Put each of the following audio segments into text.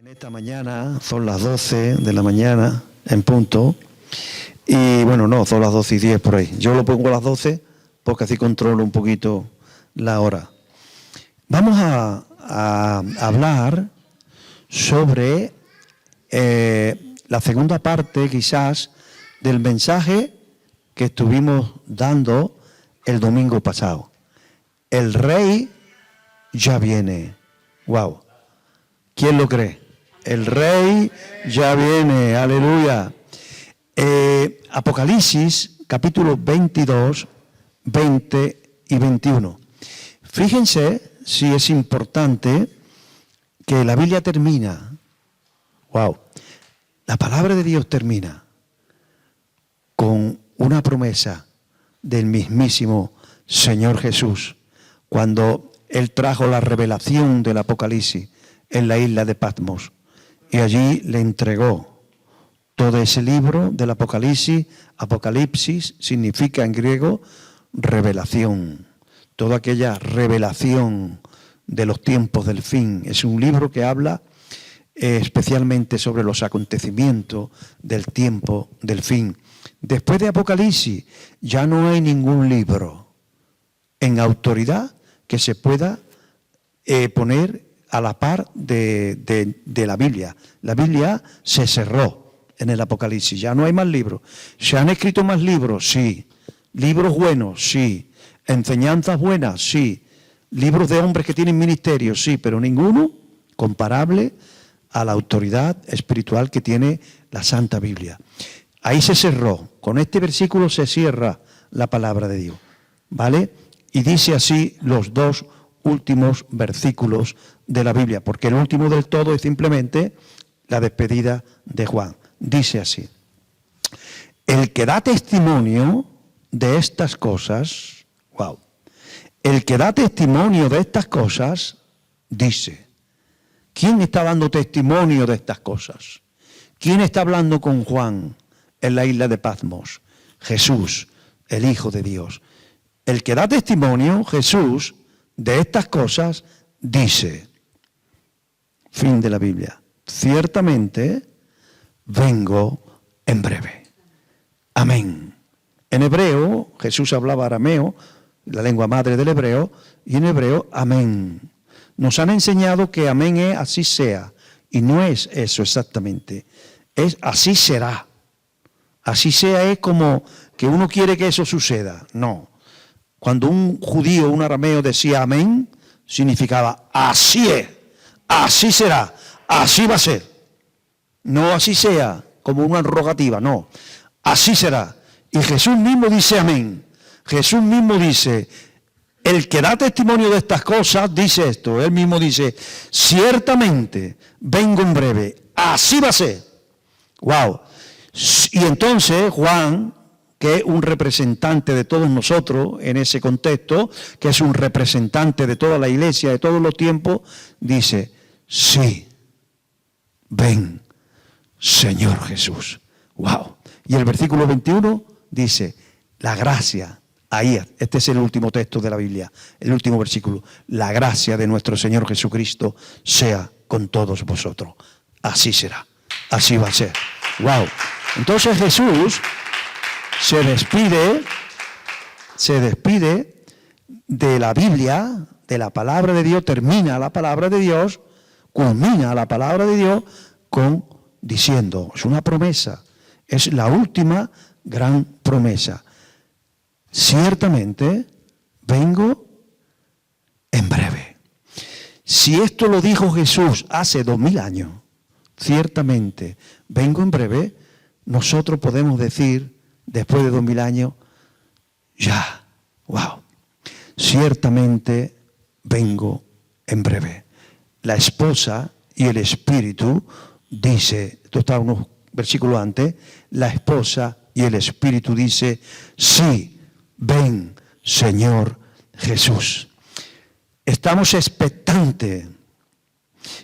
En esta mañana son las 12 de la mañana en punto y bueno, no, son las 12:10 por ahí. Yo lo pongo a las 12 porque así controlo un poquito la hora. Vamos a hablar sobre la segunda parte quizás del mensaje que estuvimos dando el domingo pasado. El Rey ya viene. ¡Wow! ¿Quién lo cree? El Rey ya viene, aleluya. Apocalipsis, capítulo 22, 20 y 21. Fíjense si es importante que la Biblia termina. Wow. La palabra de Dios termina con una promesa del mismísimo Señor Jesús, cuando Él trajo la revelación del Apocalipsis en la isla de Patmos. Y allí le entregó todo ese libro del Apocalipsis. Apocalipsis significa en griego revelación. Toda aquella revelación de los tiempos del fin. Es un libro que habla especialmente sobre los acontecimientos del tiempo del fin. Después de Apocalipsis ya no hay ningún libro en autoridad que se pueda poner a la par de la Biblia. La Biblia se cerró en el Apocalipsis, ya no hay más libros. ¿Se han escrito más libros? Sí. ¿Libros buenos? Sí. ¿Enseñanzas buenas? Sí. ¿Libros de hombres que tienen ministerio? Sí, pero ninguno comparable a la autoridad espiritual que tiene la Santa Biblia. Ahí se cerró. Con este versículo se cierra la palabra de Dios, ¿vale? Y dice así los dos últimos versículos de la Biblia, porque el último del todo es simplemente la despedida de Juan. Dice así: el que da testimonio de estas cosas, wow, el que da testimonio de estas cosas, dice. ¿Quién está dando testimonio de estas cosas? ¿Quién está hablando con Juan en la isla de Patmos? Jesús, el Hijo de Dios. El que da testimonio, Jesús, de estas cosas, dice, fin de la Biblia, ciertamente vengo en breve. Amén. En hebreo, Jesús hablaba arameo, la lengua madre del hebreo, y en hebreo, amén. Nos han enseñado que amén es así sea, y no es eso exactamente, es así será. Así sea es como que uno quiere que eso suceda, no. Cuando un judío, un arameo decía amén, significaba así es, así será, así va a ser. No así sea, como una rogativa, no. Así será. Y Jesús mismo dice amén. Jesús mismo dice, el que da testimonio de estas cosas, dice esto. Él mismo dice, ciertamente vengo en breve, así va a ser. Wow. Y entonces Juan, que es un representante de todos nosotros en ese contexto, que es un representante de toda la iglesia, de todos los tiempos, dice, sí, ven, Señor Jesús. Wow. Y el versículo 21 dice, la gracia, ahí, este es el último texto de la Biblia, el último versículo, la gracia de nuestro Señor Jesucristo sea con todos vosotros. Así será, así va a ser. Wow. Entonces Jesús se despide de la Biblia, de la palabra de Dios, termina la palabra de Dios, culmina la palabra de Dios con diciendo, es una promesa, es la última gran promesa. Ciertamente vengo en breve. Si esto lo dijo Jesús hace 2000 años, ciertamente vengo en breve, nosotros podemos decir, después de 2000 años, ya, wow, ciertamente vengo en breve. La esposa y el espíritu, dice, esto está unos versículos antes, la esposa y el espíritu dice, sí, ven, Señor Jesús. Estamos expectantes.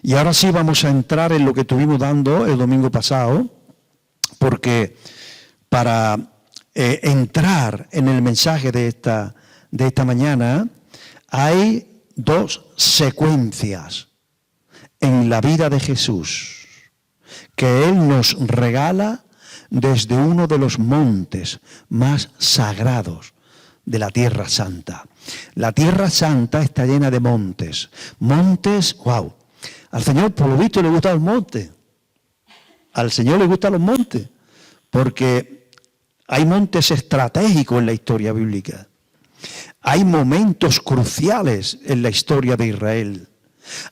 Y ahora sí vamos a entrar en lo que estuvimos dando el domingo pasado, porque para entrar en el mensaje de esta mañana hay dos secuencias. en la vida de Jesús, que Él nos regala desde uno de los montes más sagrados de la Tierra Santa. La Tierra Santa está llena de montes. Montes, wow. Al Señor, por lo visto, le gustan los montes. Al Señor le gustan los montes, porque hay montes estratégicos en la historia bíblica. Hay momentos cruciales en la historia de Israel.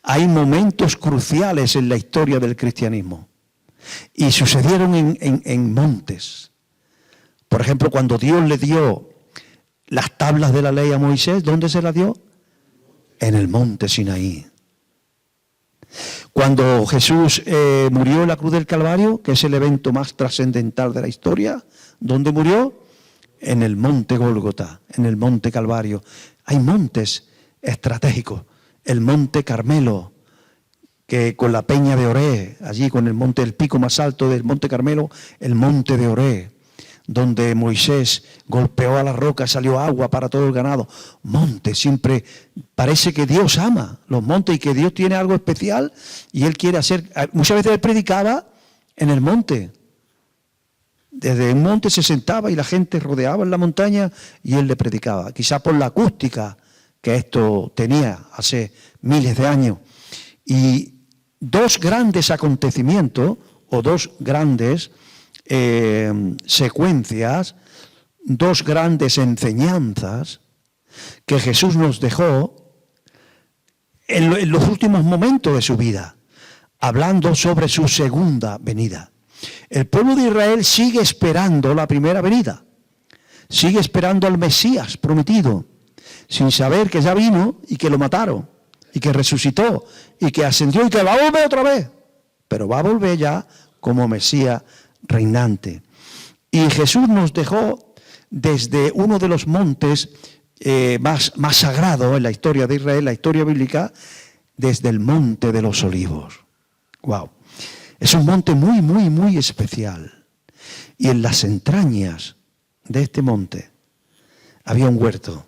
Hay momentos cruciales en la historia del cristianismo. Y sucedieron en montes. Por ejemplo, cuando Dios le dio las tablas de la ley a Moisés, ¿dónde se las dio? En el monte Sinaí. Cuando Jesús murió en la cruz del Calvario, que es el evento más trascendental de la historia, ¿dónde murió? En el monte Gólgota, en el monte Calvario. Hay montes estratégicos. El monte Carmelo, que con la peña de Oré, allí con el monte, el pico más alto del monte Carmelo, el monte de Oré, donde Moisés golpeó a la roca, salió agua para todo el ganado. Monte, siempre parece que Dios ama los montes y que Dios tiene algo especial y Él quiere hacer. Muchas veces Él predicaba en el monte. Desde un monte se sentaba y la gente rodeaba en la montaña y Él le predicaba. Quizá por la acústica que esto tenía hace miles de años. Y dos grandes acontecimientos o dos grandes secuencias, dos grandes enseñanzas que Jesús nos dejó en los últimos momentos de su vida, hablando sobre su segunda venida. El pueblo de Israel sigue esperando la primera venida, sigue esperando al Mesías prometido, sin saber que ya vino y que lo mataron, y que resucitó, y que ascendió y que va a volver otra vez, pero va a volver ya como Mesías reinante. Y Jesús nos dejó desde uno de los montes más sagrados en la historia de Israel, la historia bíblica, desde el monte de los olivos. Wow. Es un monte muy, muy, muy especial. Y en las entrañas de este monte había un huerto,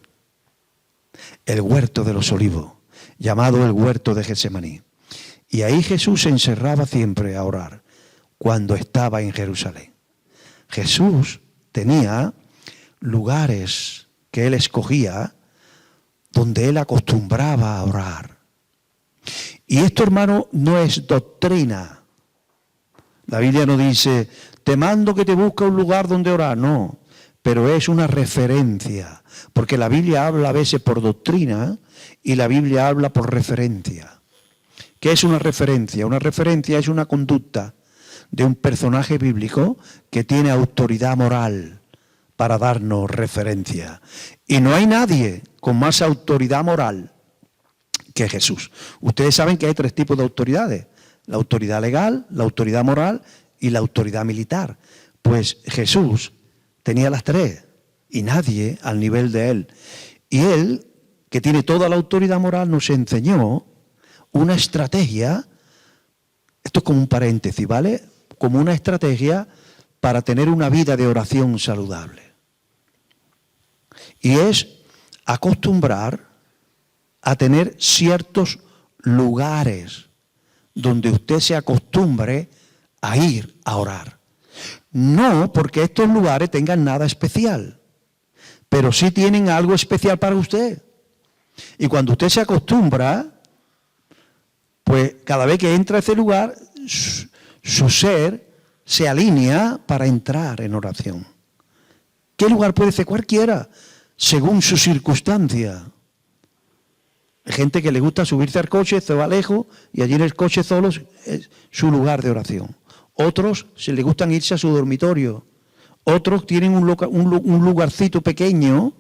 el huerto de los olivos, llamado el huerto de Getsemaní. Y ahí Jesús se encerraba siempre a orar cuando estaba en Jerusalén. Jesús tenía lugares que Él escogía donde Él acostumbraba a orar. Y esto, hermano, no es doctrina. La Biblia no dice, te mando que te busque un lugar donde orar. No, pero es una referencia. Porque la Biblia habla a veces por doctrina y la Biblia habla por referencia. ¿Qué es una referencia? Una referencia es una conducta de un personaje bíblico que tiene autoridad moral para darnos referencia. Y no hay nadie con más autoridad moral que Jesús. Ustedes saben que hay tres tipos de autoridades: la autoridad legal, la autoridad moral y la autoridad militar. Pues Jesús tenía las tres y nadie al nivel de Él. Y Él, que tiene toda la autoridad moral, nos enseñó una estrategia. Esto es como un paréntesis, ¿vale? Como una estrategia para tener una vida de oración saludable. Y es acostumbrar a tener ciertos lugares donde usted se acostumbre a ir a orar. No porque estos lugares tengan nada especial, pero sí tienen algo especial para usted. Y cuando usted se acostumbra, pues cada vez que entra a ese lugar, su ser se alinea para entrar en oración. ¿Qué lugar puede ser? Cualquiera, según su circunstancia. Hay gente que le gusta subirse al coche, se va lejos y allí en el coche solo es su lugar de oración. Otros se les gustan irse a su dormitorio. Otros tienen un lugarcito pequeño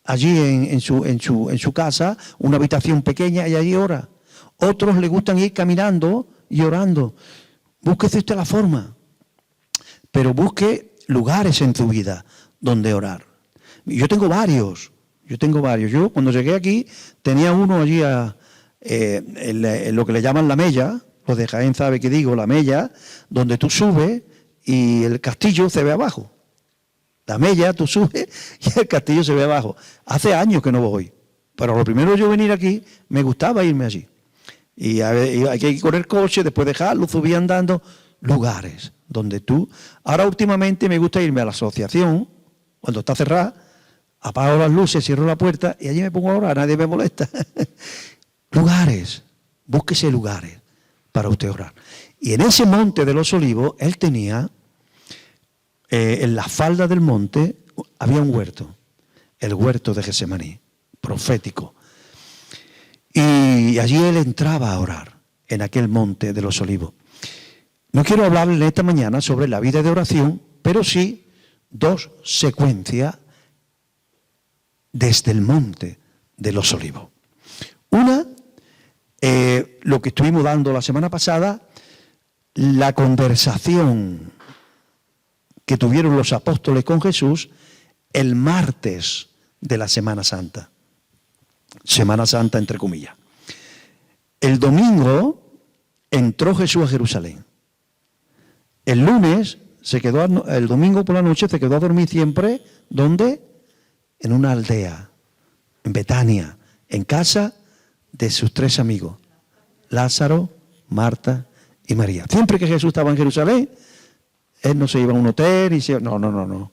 allí en su casa, una habitación pequeña y allí ora. Otros les gustan ir caminando y orando. Búsquese usted la forma, pero busque lugares en su vida donde orar. Yo tengo varios. Yo cuando llegué aquí tenía uno allí en lo que le llaman la mella. Los de Jaén sabe que digo, la mella, donde tú subes y el castillo se ve abajo. La mella, tú subes y el castillo se ve abajo. Hace años que no voy, pero lo primero yo venir aquí, me gustaba irme allí. Y hay que ir con el coche, después dejarlo, subir andando. Lugares donde tú... Ahora últimamente me gusta irme a la asociación, cuando está cerrada, apago las luces, cierro la puerta y allí me pongo a orar, nadie me molesta. Lugares, búsquese lugares para usted orar. Y en ese monte de los olivos, él tenía, en la falda del monte, había un huerto, el huerto de Getsemaní, profético. Y allí él entraba a orar, en aquel monte de los olivos. No quiero hablarles esta mañana sobre la vida de oración, pero sí dos secuencias desde el monte de los olivos. Una, lo que estuvimos dando la semana pasada, la conversación que tuvieron los apóstoles con Jesús el martes de la Semana Santa. Semana Santa entre comillas. El domingo entró Jesús a Jerusalén. El lunes el domingo por la noche se quedó a dormir siempre, ¿dónde? En una aldea, en Betania, en casa de sus tres amigos, Lázaro, Marta y María. Siempre que Jesús estaba en Jerusalén, él no se iba a un hotel y no.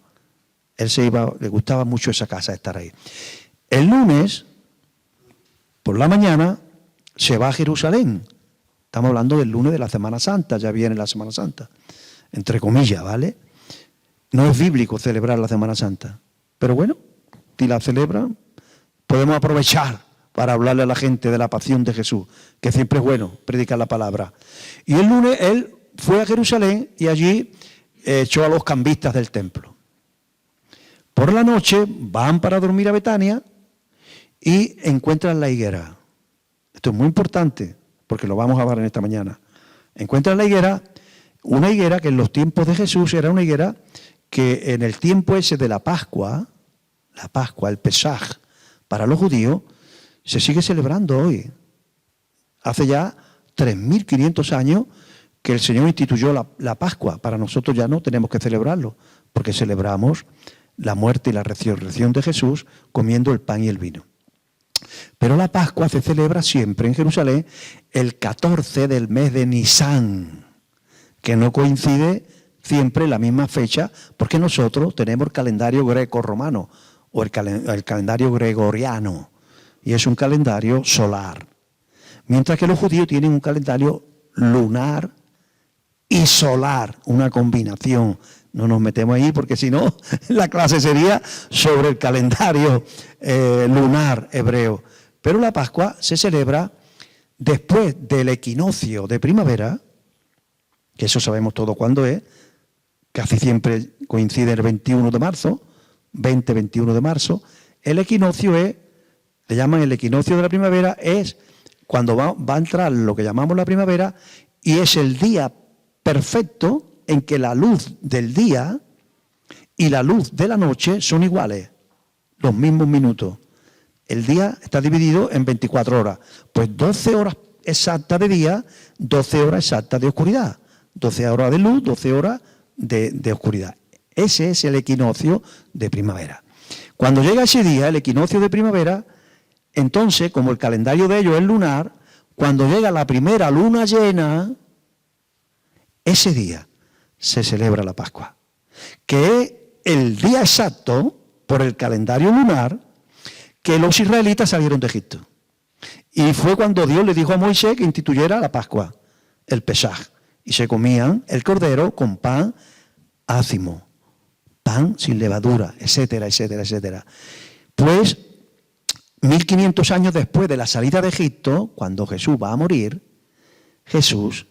Él se iba, le gustaba mucho esa casa, estar ahí. El lunes, por la mañana, se va a Jerusalén. Estamos hablando del lunes de la Semana Santa, ya viene la Semana Santa, entre comillas, ¿vale? No es bíblico celebrar la Semana Santa, pero bueno, si la celebran, podemos aprovechar para hablarle a la gente de la pasión de Jesús, que siempre es bueno predicar la palabra. Y el lunes él fue a Jerusalén y allí echó a los cambistas del templo. Por la noche van para dormir a Betania y encuentran la higuera. Esto es muy importante, porque lo vamos a ver en esta mañana. Encuentran la higuera, una higuera que en los tiempos de Jesús era una higuera que en el tiempo ese de la Pascua, el Pesaj, para los judíos, se sigue celebrando hoy. Hace ya 3.500 años que el Señor instituyó la Pascua. Para nosotros ya no tenemos que celebrarlo, porque celebramos la muerte y la resurrección de Jesús comiendo el pan y el vino. Pero la Pascua se celebra siempre en Jerusalén el 14 del mes de Nisán, que no coincide siempre la misma fecha, porque nosotros tenemos el calendario greco-romano o el calendario gregoriano, y es un calendario solar. Mientras que los judíos tienen un calendario lunar y solar, una combinación. No nos metemos ahí porque si no, la clase sería sobre el calendario lunar hebreo. Pero la Pascua se celebra después del equinoccio de primavera, que eso sabemos todo cuándo es, casi siempre coincide el 21 de marzo, 20-21 de marzo. El equinoccio es, le llaman el equinoccio de la primavera, es cuando va a entrar lo que llamamos la primavera y es el día perfecto en que la luz del día y la luz de la noche son iguales, los mismos minutos. El día está dividido en 24 horas, pues 12 horas exactas de día, 12 horas exactas de oscuridad, 12 horas de luz, 12 horas de oscuridad. Ese es el equinoccio de primavera. Cuando llega ese día, el equinoccio de primavera, entonces, como el calendario de ellos es lunar, cuando llega la primera luna llena, ese día se celebra la Pascua, que es el día exacto, por el calendario lunar, que los israelitas salieron de Egipto. Y fue cuando Dios le dijo a Moisés que instituyera la Pascua, el Pesaj, y se comían el cordero con pan ácimo, pan sin levadura, etcétera, etcétera, etcétera. Pues 1500 años después de la salida de Egipto, cuando Jesús va a morir, Jesús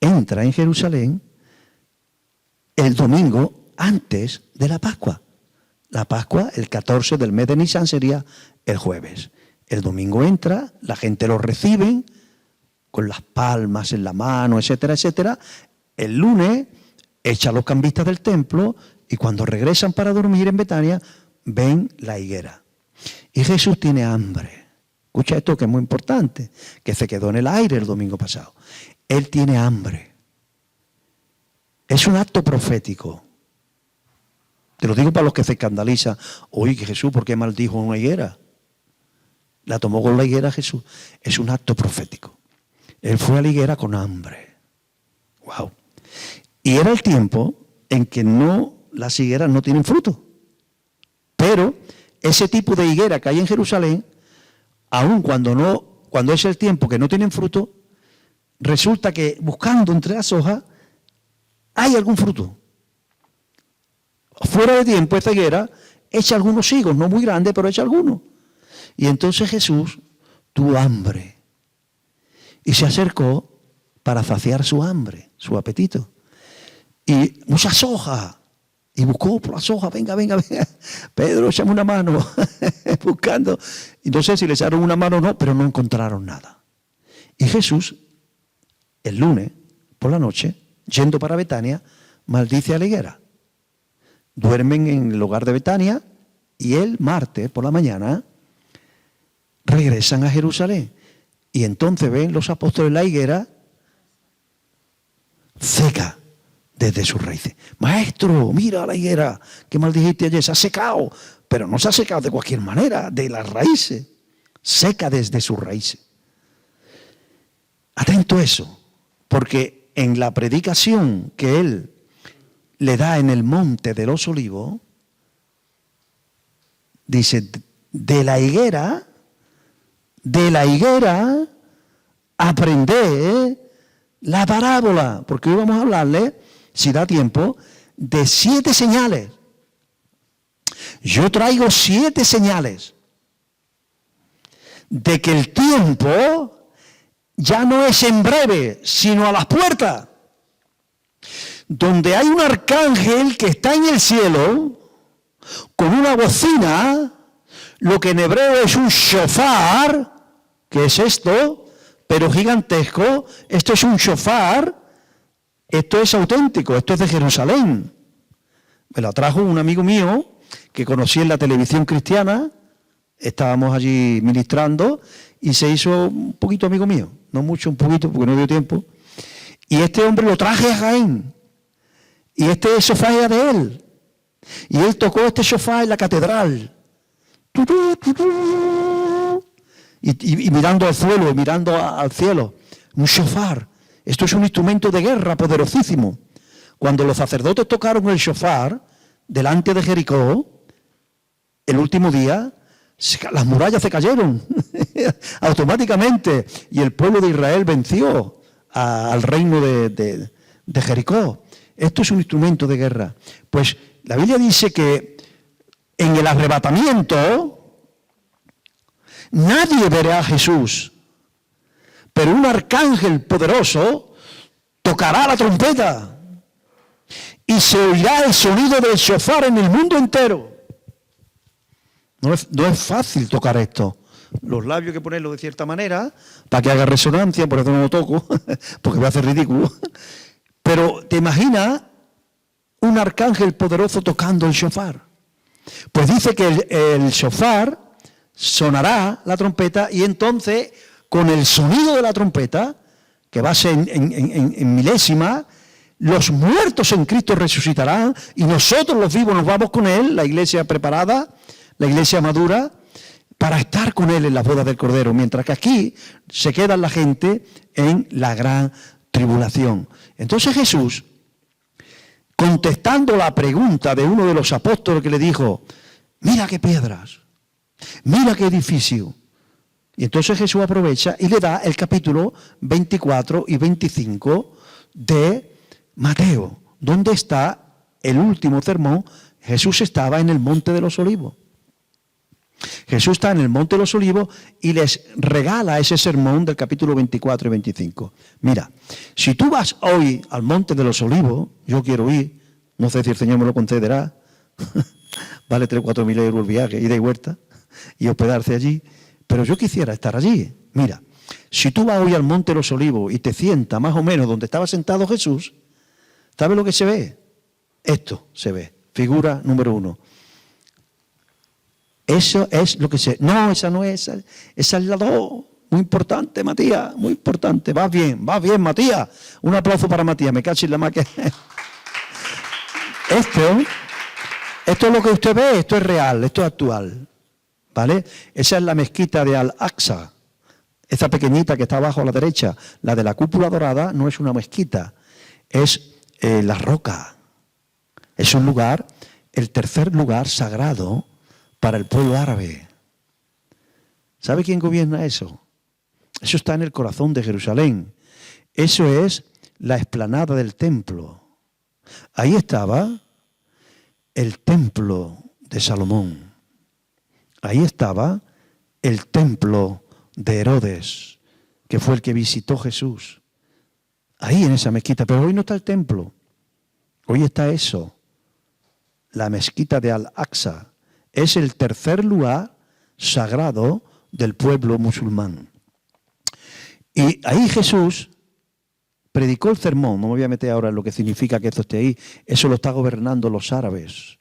entra en Jerusalén el domingo antes de la Pascua. La Pascua, el 14 del mes de Nisán, sería el jueves. El domingo entra, la gente lo recibe con las palmas en la mano, etcétera, etcétera. El lunes echa a los cambistas del templo y cuando regresan para dormir en Betania, ven la higuera. Y Jesús tiene hambre. Escucha esto que es muy importante, que se quedó en el aire el domingo pasado. Él tiene hambre. Es un acto profético. Te lo digo para los que se escandalizan. Oye, que Jesús, ¿por qué maldijo una higuera? La tomó con la higuera Jesús. Es un acto profético. Él fue a la higuera con hambre. Wow. Y era el tiempo en que las higueras no tienen fruto. Pero ese tipo de higuera que hay en Jerusalén, aun cuando es el tiempo que no tienen fruto, resulta que buscando entre las hojas hay algún fruto. Fuera de tiempo esta higuera echa algunos higos, no muy grandes, pero echa algunos. Y entonces Jesús tuvo hambre y se acercó para saciar su hambre, su apetito. Y muchas hojas. Y buscó por las hojas, venga. Pedro, échame una mano. Buscando. Y no sé si le echaron una mano o no, pero no encontraron nada. Y Jesús, el lunes, por la noche, yendo para Betania, maldice a la higuera. Duermen en el hogar de Betania y el martes, por la mañana, regresan a Jerusalén. Y entonces ven los apóstoles la higuera seca desde sus raíces. Maestro, mira la higuera que maldijiste ayer, se ha secado, pero no se ha secado de cualquier manera, de las raíces, seca desde sus raíces. Atento a eso, porque en la predicación que él le da en el monte de los olivos, dice, de la higuera, aprended la parábola, porque hoy vamos a hablarle, si da tiempo, de 7 señales. Yo traigo 7 señales de que el tiempo ya no es en breve, sino a las puertas. Donde hay un arcángel que está en el cielo con una bocina, lo que en hebreo es un shofar, que es esto, pero gigantesco. Esto es un shofar, esto es auténtico, esto es de Jerusalén. Me lo trajo un amigo mío que conocí en la televisión cristiana, estábamos allí ministrando y se hizo un poquito amigo mío, no mucho, un poquito, porque no dio tiempo. Y este hombre lo traje a Jaén. Y este sofá era de él. Y él tocó este sofá en la catedral. Y mirando al suelo, mirando al cielo. Un shofar. Esto es un instrumento de guerra poderosísimo. Cuando los sacerdotes tocaron el shofar delante de Jericó, el último día, las murallas se cayeron automáticamente. Y el pueblo de Israel venció al reino de Jericó. Esto es un instrumento de guerra. Pues la Biblia dice que en el arrebatamiento nadie verá a Jesús, pero un arcángel poderoso tocará la trompeta y se oirá el sonido del shofar en el mundo entero. No es fácil tocar esto. Los labios hay que ponerlo de cierta manera para que haga resonancia, por eso no lo toco, porque me hace ridículo. Pero te imaginas un arcángel poderoso tocando el shofar. Pues dice que el shofar sonará la trompeta y entonces con el sonido de la trompeta, que va a ser en milésima, los muertos en Cristo resucitarán y nosotros los vivos nos vamos con Él, la iglesia preparada, la iglesia madura, para estar con Él en la boda del Cordero, mientras que aquí se queda la gente en la gran tribulación. Entonces Jesús, contestando la pregunta de uno de los apóstoles que le dijo, mira qué piedras, mira qué edificio. Y entonces Jesús aprovecha y le da el capítulo 24 y 25 de Mateo, donde está el último sermón. Jesús estaba en el Monte de los Olivos. Jesús está en el Monte de los Olivos y les regala ese sermón del capítulo 24 y 25. Mira, si tú vas hoy al Monte de los Olivos, yo quiero ir, no sé si el Señor me lo concederá, vale 3 o 4 mil euros el viaje, ida y vuelta, y hospedarse allí, pero yo quisiera estar allí. Mira, si tú vas hoy al Monte de los Olivos y te sientas más o menos donde estaba sentado Jesús, ¿sabes lo que se ve? Esto se ve, figura número 1. Eso es lo que se... No, esa no es, esa es la 2. Muy importante, Matías, muy importante. Vas bien, Matías. Un aplauso para Matías, me cacho en la máquina. Esto es lo que usted ve, esto es real, esto es actual. ¿Vale? Esa es la mezquita de Al-Aqsa. Esa pequeñita que está abajo a la derecha, la de la cúpula dorada, no es una mezquita, es la roca. Es un lugar, el tercer lugar sagrado para el pueblo árabe. ¿Sabe quién gobierna eso? Eso está en el corazón de Jerusalén. Eso es la explanada del templo. Ahí estaba el templo de Salomón. Ahí estaba el templo de Herodes, que fue el que visitó Jesús. Ahí en esa mezquita. Pero hoy no está el templo. Hoy está eso. La mezquita de Al-Aqsa. Es el tercer lugar sagrado del pueblo musulmán. Y ahí Jesús predicó el sermón. No me voy a meter ahora en lo que significa que esto esté ahí. Eso lo está gobernando los árabes.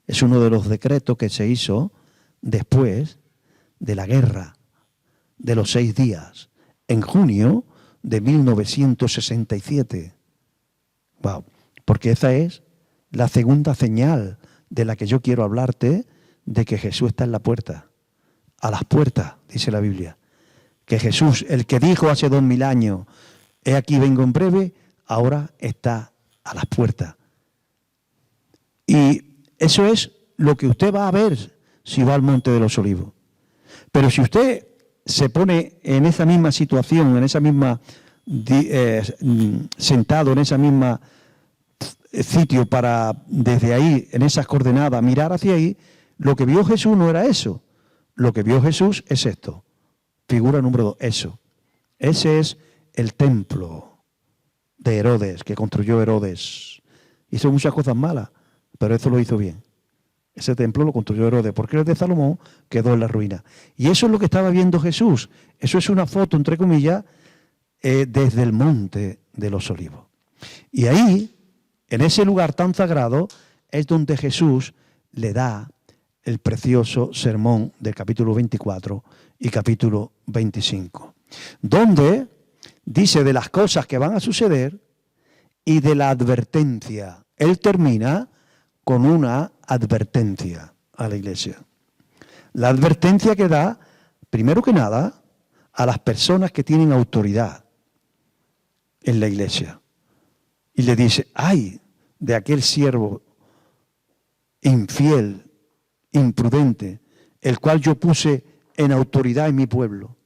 Es uno de los decretos que se hizo después de la guerra de los 6 días, en junio de 1967. Wow. Porque esa es la segunda señal de la que yo quiero hablarte, de que Jesús está en la puerta. A las puertas, dice la Biblia. Que Jesús, el que dijo hace 2000 años, he aquí vengo en breve, ahora está a las puertas. Y eso es lo que usted va a ver si va al Monte de los Olivos. Pero si usted se pone en esa misma situación, en esa misma sentado en esa misma sitio para desde ahí, en esas coordenadas, mirar hacia ahí, lo que vio Jesús no era eso. Lo que vio Jesús es esto. Figura número 2, eso. Ese es el templo de Herodes, que construyó Herodes. Hizo muchas cosas malas, pero eso lo hizo bien. Ese templo lo construyó Herodes, porque el de Salomón quedó en la ruina. Y eso es lo que estaba viendo Jesús. Eso es una foto, entre comillas, desde el Monte de los Olivos. Y ahí, en ese lugar tan sagrado, es donde Jesús le da el precioso sermón del capítulo 24 y capítulo 25, donde dice de las cosas que van a suceder y de la advertencia. Él termina con una advertencia a la iglesia. La advertencia que da, primero que nada, a las personas que tienen autoridad en la iglesia. Y le dice, ay de aquel siervo infiel, imprudente, el cual yo puse en autoridad en mi pueblo,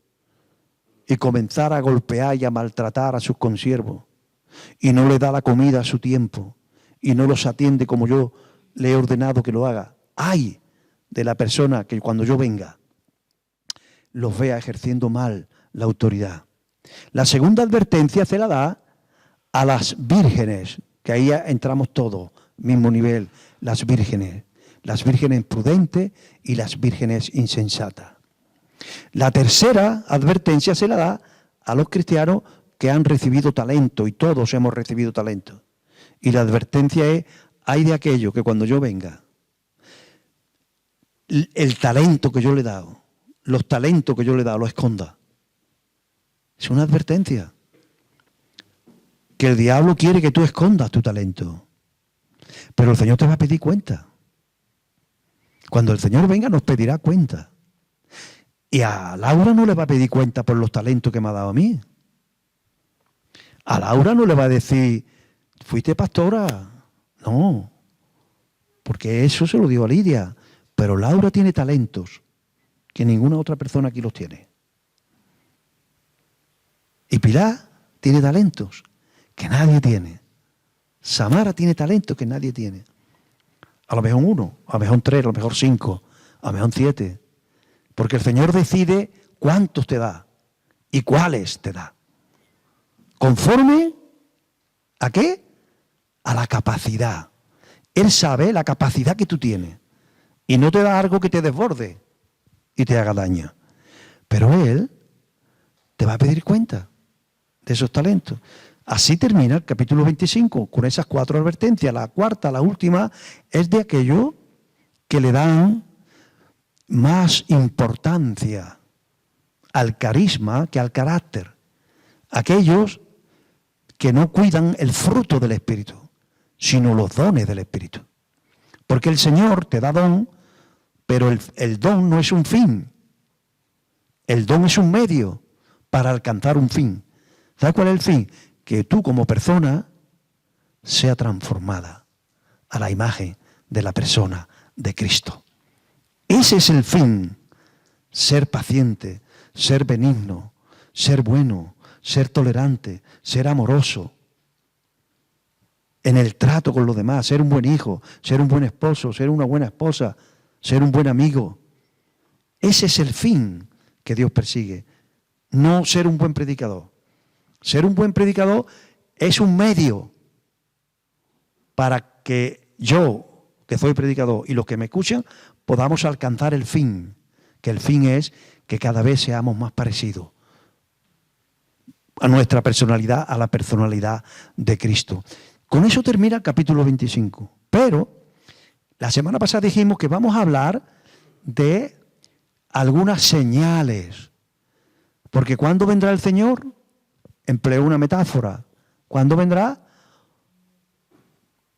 y comenzara a golpear y a maltratar a sus consiervos, y no le da la comida a su tiempo, y no los atiende como yo le he ordenado que lo haga. Ay de la persona que cuando yo venga los vea ejerciendo mal la autoridad. La segunda advertencia se la da a las vírgenes, que ahí entramos todos, mismo nivel, las vírgenes prudentes y las vírgenes insensatas. La tercera advertencia se la da a los cristianos que han recibido talento, y todos hemos recibido talento. Y la advertencia es, hay de aquello que cuando yo venga, el talento que yo le he dado, los talentos que yo le he dado, lo esconda. Es una advertencia. Que el diablo quiere que tú escondas tu talento. Pero el Señor te va a pedir cuenta. Cuando el Señor venga nos pedirá cuenta. Y a Laura no le va a pedir cuenta por los talentos que me ha dado a mí. A Laura no le va a decir, fuiste pastora. No, porque eso se lo digo a Lidia. Pero Laura tiene talentos que ninguna otra persona aquí los tiene. Y Pilar tiene talentos que nadie tiene. Samara tiene talentos que nadie tiene. A lo mejor 1, a lo mejor 3, a lo mejor 5, a lo mejor 7. Porque el Señor decide cuántos te da y cuáles te da. ¿Conforme a qué? A la capacidad. Él sabe la capacidad que tú tienes. Y no te da algo que te desborde y te haga daño. Pero Él te va a pedir cuenta de esos talentos. Así termina el capítulo 25, con esas 4 advertencias. La cuarta, la última, es de aquello que le dan más importancia al carisma que al carácter. Aquellos que no cuidan el fruto del Espíritu, sino los dones del Espíritu. Porque el Señor te da don, pero el don no es un fin. El don es un medio para alcanzar un fin. ¿Sabes cuál es el fin? Que tú como persona sea transformada a la imagen de la persona de Cristo. Ese es el fin. Ser paciente, ser benigno, ser bueno, ser tolerante, ser amoroso en el trato con los demás, ser un buen hijo, ser un buen esposo, ser una buena esposa, ser un buen amigo. Ese es el fin que Dios persigue, no ser un buen predicador. Ser un buen predicador es un medio para que yo, que soy predicador, y los que me escuchan, podamos alcanzar el fin, que el fin es que cada vez seamos más parecidos a nuestra personalidad, a la personalidad de Cristo. Con eso termina el capítulo 25. Pero la semana pasada dijimos que vamos a hablar de algunas señales. Porque ¿cuándo vendrá el Señor? Empleo una metáfora. ¿Cuándo vendrá?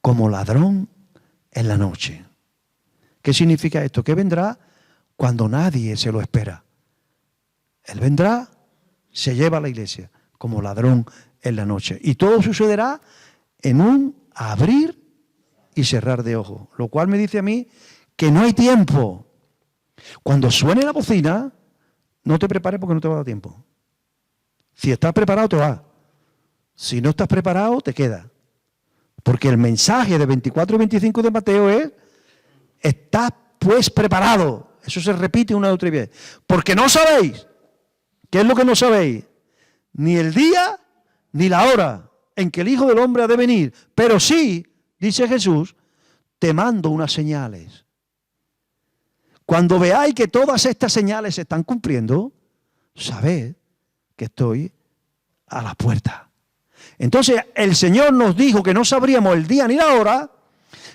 Como ladrón en la noche. ¿Qué significa esto? Que vendrá cuando nadie se lo espera. Él vendrá, se lleva a la iglesia como ladrón en la noche. Y todo sucederá en un abrir y cerrar de ojos. Lo cual me dice a mí que no hay tiempo. Cuando suene la bocina, no te prepares porque no te va a dar tiempo. Si estás preparado, te vas. Si no estás preparado, te quedas. Porque el mensaje de 24 y 25 de Mateo es: estás pues preparado. Eso se repite una y otra vez. Porque no sabéis. ¿Qué es lo que no sabéis? Ni el día ni la hora en que el Hijo del Hombre ha de venir. Pero sí, dice Jesús, te mando unas señales. Cuando veáis que todas estas señales se están cumpliendo, sabed que estoy a la puerta. Entonces, el Señor nos dijo que no sabríamos el día ni la hora,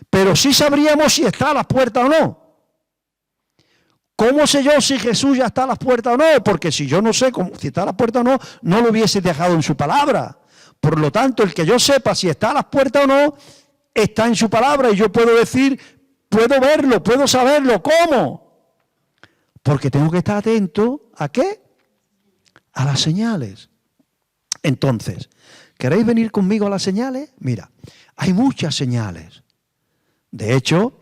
pero sí sabríamos si está a las puertas o no. ¿Cómo sé yo si Jesús ya está a las puertas o no? Porque si yo no sé si está a las puertas o no, no lo hubiese dejado en su palabra. Por lo tanto, el que yo sepa si está a las puertas o no, está en su palabra. Y yo puedo decir, puedo verlo, puedo saberlo. ¿Cómo? Porque tengo que estar atento ¿a qué? A las señales. Entonces, ¿queréis venir conmigo a las señales? Mira, hay muchas señales. De hecho,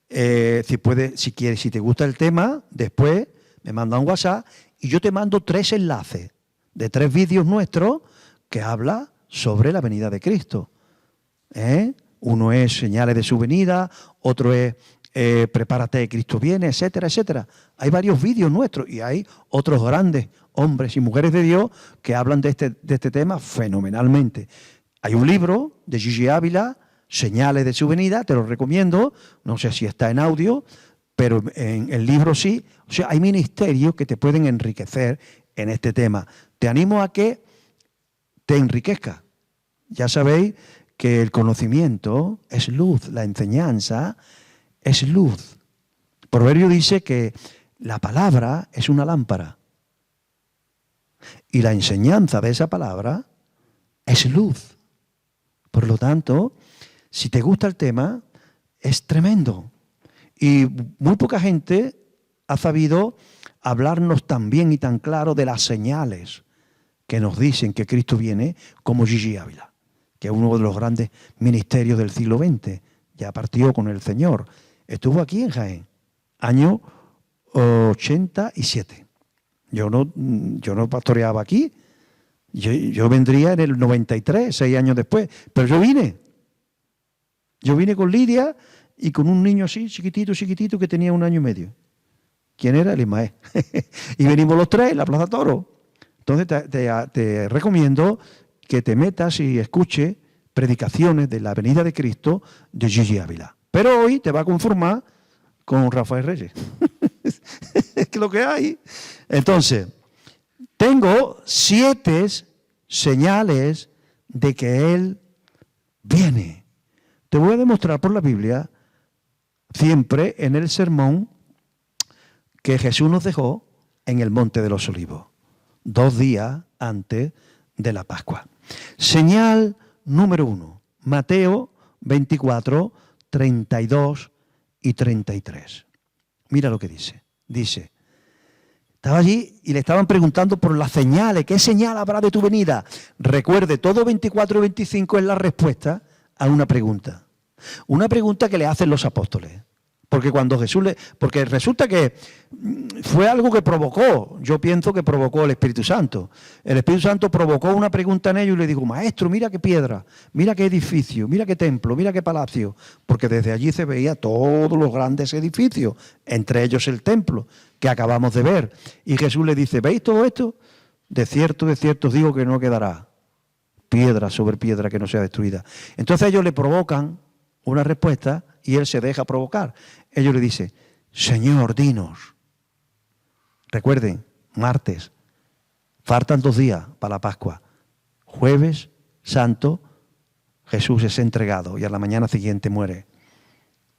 si quieres, si te gusta el tema, después me manda un WhatsApp y yo te mando 3 enlaces de 3 vídeos nuestros que habla sobre la venida de Cristo. Uno es señales de su venida, otro es prepárate, Cristo viene, etcétera, etcétera. Hay varios vídeos nuestros y hay otros grandes hombres y mujeres de Dios que hablan de este tema fenomenalmente. Hay un libro de Gigi Ávila, Señales de su venida, te lo recomiendo, no sé si está en audio, pero en el libro sí. O sea, hay ministerios que te pueden enriquecer en este tema. Te animo a que te enriquezca. Ya sabéis que el conocimiento es luz, la enseñanza es luz. El proverbio dice que la palabra es una lámpara y la enseñanza de esa palabra es luz. Por lo tanto, si te gusta el tema, es tremendo. Y muy poca gente ha sabido hablarnos tan bien y tan claro de las señales que nos dicen que Cristo viene, como Gigi Ávila, que es uno de los grandes ministerios del siglo XX. Ya partió con el Señor. Estuvo aquí en Jaén, año 87. Yo no pastoreaba aquí. Yo vendría en el 93, 6 años después. Pero yo vine. Yo vine con Lidia y con un niño así, chiquitito, que tenía 1 año y medio. ¿Quién era? El Ismael. Y venimos los 3 en la Plaza Toro. Entonces te recomiendo que te metas y escuches predicaciones de la venida de Cristo de Gigi Ávila. Pero hoy te va a conformar con Rafael Reyes. Es que lo que hay. Entonces, tengo 7 señales de que Él viene. Te voy a demostrar por la Biblia, siempre en el sermón que Jesús nos dejó en el Monte de los Olivos, 2 días antes de la Pascua. Señal número 1, Mateo 24, 32 y 33. Mira lo que dice. Dice, Estaba allí y le estaban preguntando por las señales. ¿Qué señal habrá de tu venida? Recuerde, todo 24 y 25 es la respuesta a una pregunta. Una pregunta que le hacen los apóstoles. Porque resulta que fue algo que provocó, yo pienso que provocó el Espíritu Santo. El Espíritu Santo provocó una pregunta en ellos y le dijo, maestro, mira qué piedra, mira qué edificio, mira qué templo, mira qué palacio. Porque desde allí se veía todos los grandes edificios, entre ellos el templo que acabamos de ver. Y Jesús le dice, ¿veis todo esto? De cierto os digo que no quedará piedra sobre piedra que no sea destruida. Entonces ellos le provocan una respuesta y él se deja provocar. Ellos le dicen, Señor, dinos. Recuerden, martes, faltan 2 días para la Pascua. Jueves Santo, Jesús es entregado y a la mañana siguiente muere.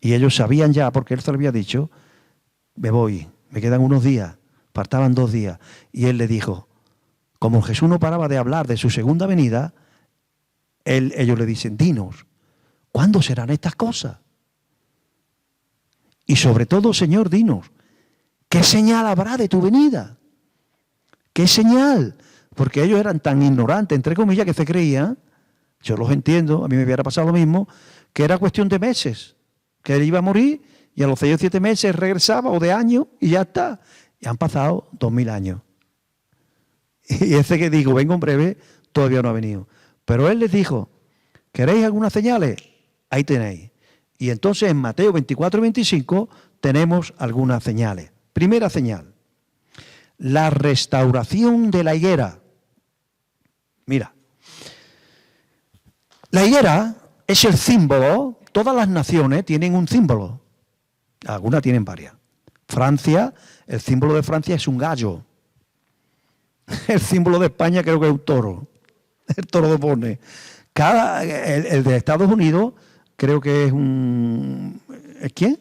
Y ellos sabían ya, porque él se lo había dicho, me voy, me quedan unos días, faltaban 2 días. Y él le dijo, como Jesús no paraba de hablar de su segunda venida, ellos le dicen, dinos, ¿cuándo serán estas cosas? Y sobre todo, Señor, dinos, ¿qué señal habrá de tu venida? ¿Qué señal? Porque ellos eran tan ignorantes, entre comillas, que se creían, yo los entiendo, a mí me hubiera pasado lo mismo, que era cuestión de meses, que él iba a morir y a los 6 o 7 meses regresaba, o de años, y ya está. Y han pasado 2000 años. Y ese que dijo, vengo en breve, todavía no ha venido. Pero él les dijo, ¿queréis algunas señales? Ahí tenéis. Y entonces en Mateo 24 y 25 tenemos algunas señales. Primera señal, la restauración de la higuera. Mira, la higuera es el símbolo, todas las naciones tienen un símbolo, algunas tienen varias. Francia, el símbolo de Francia es un gallo. El símbolo de España creo que es un toro, el toro de Borne. El de Estados Unidos creo que es un... ¿Es quién?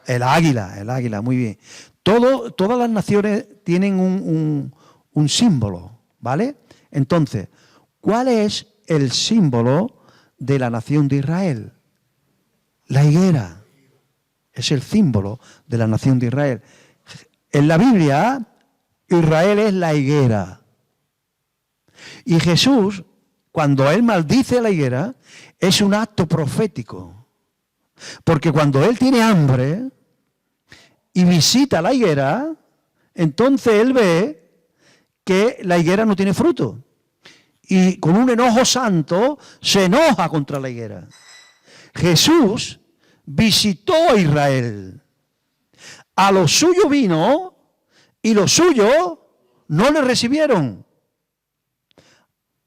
El águila, muy bien. Todas las naciones tienen un símbolo, ¿vale? Entonces, ¿cuál es el símbolo de la nación de Israel? La higuera. Es el símbolo de la nación de Israel. En la Biblia, Israel es la higuera. Y Jesús, cuando él maldice la higuera, es un acto profético. Porque cuando él tiene hambre y visita la higuera, entonces él ve que la higuera no tiene fruto. Y con un enojo santo se enoja contra la higuera. Jesús visitó a Israel. A lo suyo vino y los suyos no le recibieron.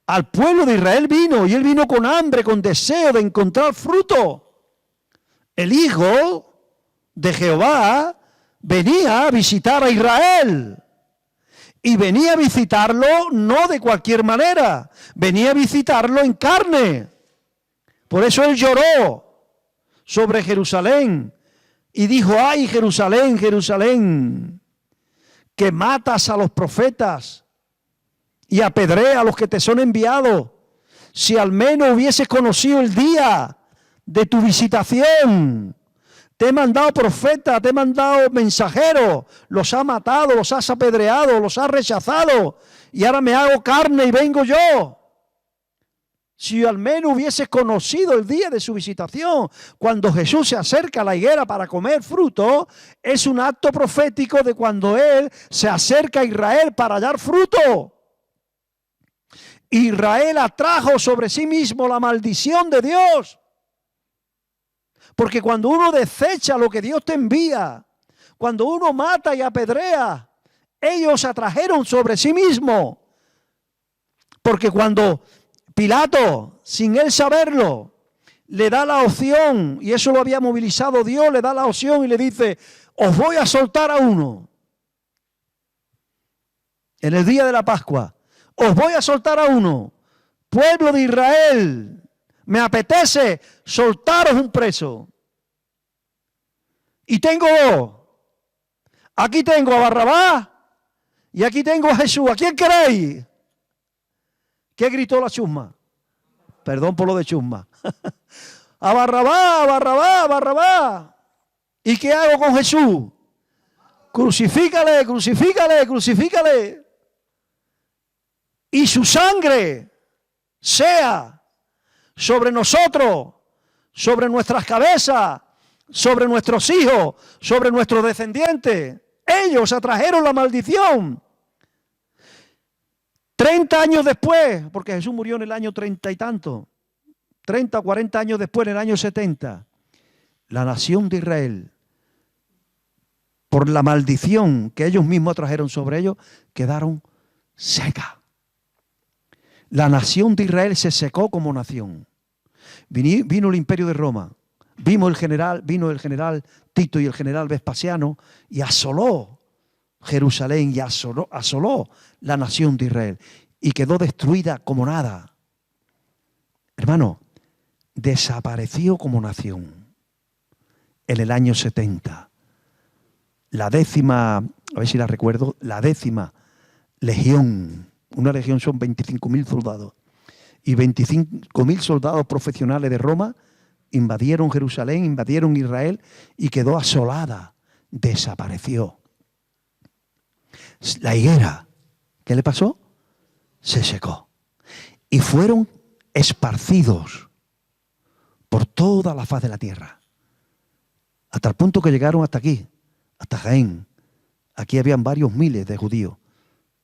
Al pueblo de Israel vino y él vino con hambre, con deseo de encontrar fruto. El Hijo de Jehová venía a visitar a Israel. Y venía a visitarlo no de cualquier manera, venía a visitarlo en carne. Por eso él lloró sobre Jerusalén y dijo, ay Jerusalén, Jerusalén, que matas a los profetas y apedrea a los que te son enviados. Si al menos hubieses conocido el día de tu visitación. Te he mandado profetas, te he mandado mensajeros, los has matado, los has apedreado, los has rechazado, y ahora me hago carne y vengo yo. Si al menos hubieses conocido el día de su visitación, cuando Jesús se acerca a la higuera para comer fruto, es un acto profético de cuando Él se acerca a Israel para dar fruto. Israel atrajo sobre sí mismo la maldición de Dios. Porque cuando uno desecha lo que Dios te envía, cuando uno mata y apedrea, ellos atrajeron sobre sí mismo. Porque cuando Pilato, sin él saberlo, le da la opción, y eso lo había movilizado Dios, le da la opción y le dice, os voy a soltar a uno. En el día de la Pascua, os voy a soltar a uno. Pueblo de Israel, me apetece soltaros un preso. Y tengo dos. Aquí tengo a Barrabás y aquí tengo a Jesús. ¿A quién queréis? ¿Qué gritó la chusma? Perdón por lo de chusma. A Barrabás, a Barrabás, a Barrabás. ¿Y qué hago con Jesús? crucifícale, crucifícale, crucifícale. Y su sangre sea sobre nosotros, sobre nuestras cabezas, sobre nuestros hijos, sobre nuestros descendientes. Ellos atrajeron la maldición. 30 años después, porque Jesús murió en el año 30 y tanto, 30 o 40 años después, en el año 70, la nación de Israel, por la maldición que ellos mismos atrajeron sobre ellos, quedaron secas. La nación de Israel se secó como nación. Vino el imperio de Roma, vino el general Tito y el general Vespasiano y asoló Jerusalén y asoló la nación de Israel y quedó destruida como nada. Hermano, desapareció como nación en el año 70. La 10ª, a ver si la recuerdo, la 10ª legión. Una legión son 25.000 soldados. Y 25.000 soldados profesionales de Roma invadieron Jerusalén, invadieron Israel y quedó asolada. Desapareció. La higuera, ¿qué le pasó? Se secó. Y fueron esparcidos por toda la faz de la tierra. Hasta el punto que llegaron hasta aquí, hasta Jaén. Aquí habían varios miles de judíos.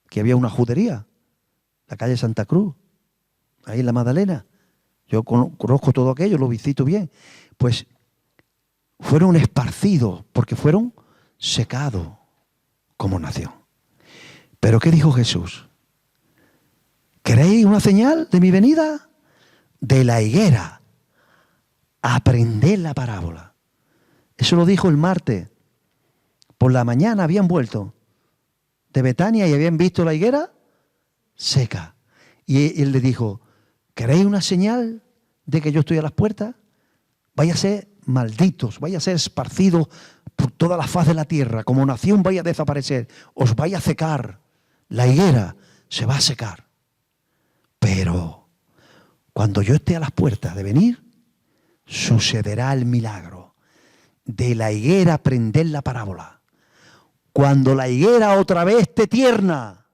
Aquí había una judería. La calle Santa Cruz, ahí en la Magdalena. Yo conozco todo aquello, lo visito bien. Pues fueron esparcidos porque fueron secados como nación. ¿Pero qué dijo Jesús? ¿Queréis una señal de mi venida? De la higuera. Aprended la parábola. Eso lo dijo el martes. Por la mañana habían vuelto de Betania y habían visto la higuera seca. Y él le dijo, ¿queréis una señal de que yo estoy a las puertas? Vaya a ser malditos, vaya a ser esparcidos por toda la faz de la tierra. Como nación vaya a desaparecer, os vaya a secar. La higuera se va a secar. Pero cuando yo esté a las puertas de venir, sucederá el milagro. De la higuera aprended la parábola. Cuando la higuera otra vez esté tierna,